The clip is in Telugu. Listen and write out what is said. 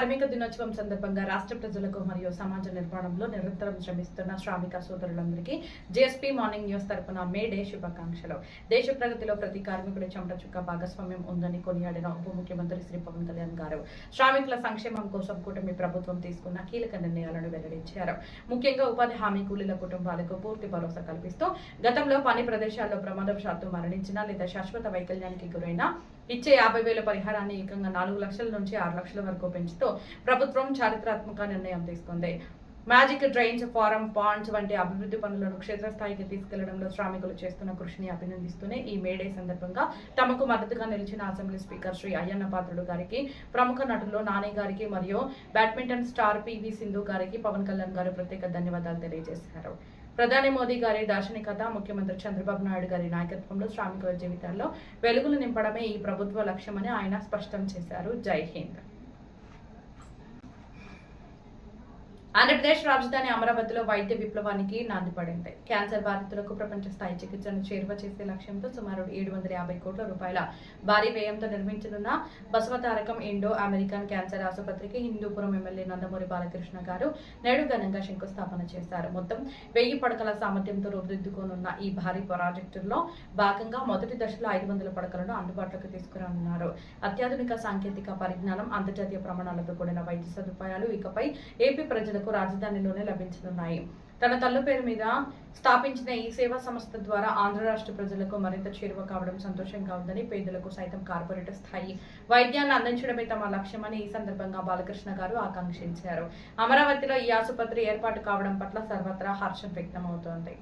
కార్మిక దినోత్సవం సందర్భంగా రాష్ట్ర ప్రజలకు మరియు సమాజ నిర్మాణంలో నిరంతరం శ్రమిస్తున్న శ్రామిక సోదరులందరికీ జేఎస్పీ మార్నింగ్ న్యూస్ తరపున మే డే శుభాకాంక్షలు. దేశ ప్రగతిలో ప్రతి కార్మికుడి చెమట చుక్క భాగస్వామ్యం ఉందని కొనియాడిన ఉప ముఖ్యమంత్రి శ్రీ పవన్ కళ్యాణ్ గారు శ్రామికుల సంక్షేమం కోసం కూటమి ప్రభుత్వం తీసుకున్న కీలక నిర్ణయాలను వెల్లడించారు. ముఖ్యంగా ఉపాధి హామీ కూలీల కుటుంబాలకు పూర్తి భరోసా కల్పిస్తూ గతంలో పని ప్రదేశాల్లో ప్రమాదవశాత్తు మరణించిన లేదా శాశ్వత వైకల్యానికి గురైన ఇచ్చే 50,000 పరిహారాన్ని ఏకంగా 4 లక్షల నుంచి 6 లక్షల వరకు పెంచుతూ ప్రభుత్వం చారిత్రాత్మక నిర్ణయం తీసుకుంది. మ్యాజిక్ డ్రైన్స్, ఫారం పాండ్స్ వంటి అభివృద్ధి పనులను క్షేత్రస్థాయికి తీసుకెళ్లడంలో శ్రామికులు చేస్తున్న కృషిని అభినందిస్తూనే ఈ మేడే సందర్భంగా తమకు మద్దతుగా నిలిచిన అసెంబ్లీ స్పీకర్ శ్రీ అయ్యన్న పాత్రుడు గారికి, ప్రముఖ నటులు నాని గారికి మరియు బ్యాడ్మింటన్ స్టార్ పివి సింధు గారికి పవన్ కళ్యాణ్ గారు ప్రత్యేక ధన్యవాదాలు తెలియజేశారు. ప్రధాని మోదీ గారి దార్శనికత, ముఖ్యమంత్రి చంద్రబాబు నాయుడు గారి నాయకత్వంలో శ్రామికుల జీవితాల్లో వెలుగులు నింపడమే ఈ ప్రభుత్వ లక్ష్యమని ఆయన స్పష్టం చేశారు. జై హింద్. ఆంధ్రప్రదేశ్ రాజధాని అమరావతిలో వైద్య విప్లవానికి నాంది పడింది. క్యాన్సర్ బాధితులకు ప్రపంచ స్థాయి చికిత్సను చేరువ చేసే లక్ష్యంతో సుమారు 750 కోట్ల రూపాయల భారీ వ్యయంతో నిర్మించనున్న బసవతారకం ఇండో అమెరికన్ క్యాన్సర్ ఆసుపత్రికి హిందూపురం ఎమ్మెల్యే నందమూరి బాలకృష్ణ గారు నేడు ఘనంగా శంకుస్థాపన చేశారు. మొత్తం 1000 పడకల సామర్థ్యంతో రూపుదిద్దుకోనున్న ఈ భారీ ప్రాజెక్టులో భాగంగా మొదటి దశలో 500 పడకలను అందుబాటులోకి తీసుకురానున్నారు. అత్యాధునిక సాంకేతిక పరిజ్ఞానం, అంతర్జాతీయ ప్రమాణాలతో కూడిన వైద్య సదుపాయాలు ఇకపై ఏపీ ప్రజలకు రాజధానిలోనే లభించనున్నాయి. తన తల్లు పేరు మీద స్థాపించిన ఈ సేవా సంస్థ ద్వారా ఆంధ్ర రాష్ట్ర ప్రజలకు మరింత చేరువ కావడం సంతోషంగా ఉందని, పేదలకు సైతం కార్పొరేట్ స్థాయి వైద్యాన్ని అందించడమే తమ లక్ష్యమని ఈ సందర్భంగా బాలకృష్ణ గారు ఆకాంక్షించారు. అమరావతిలో ఈ ఆసుపత్రి ఏర్పాటు కావడం పట్ల సర్వత్రా హర్షం వ్యక్తమవుతోంది.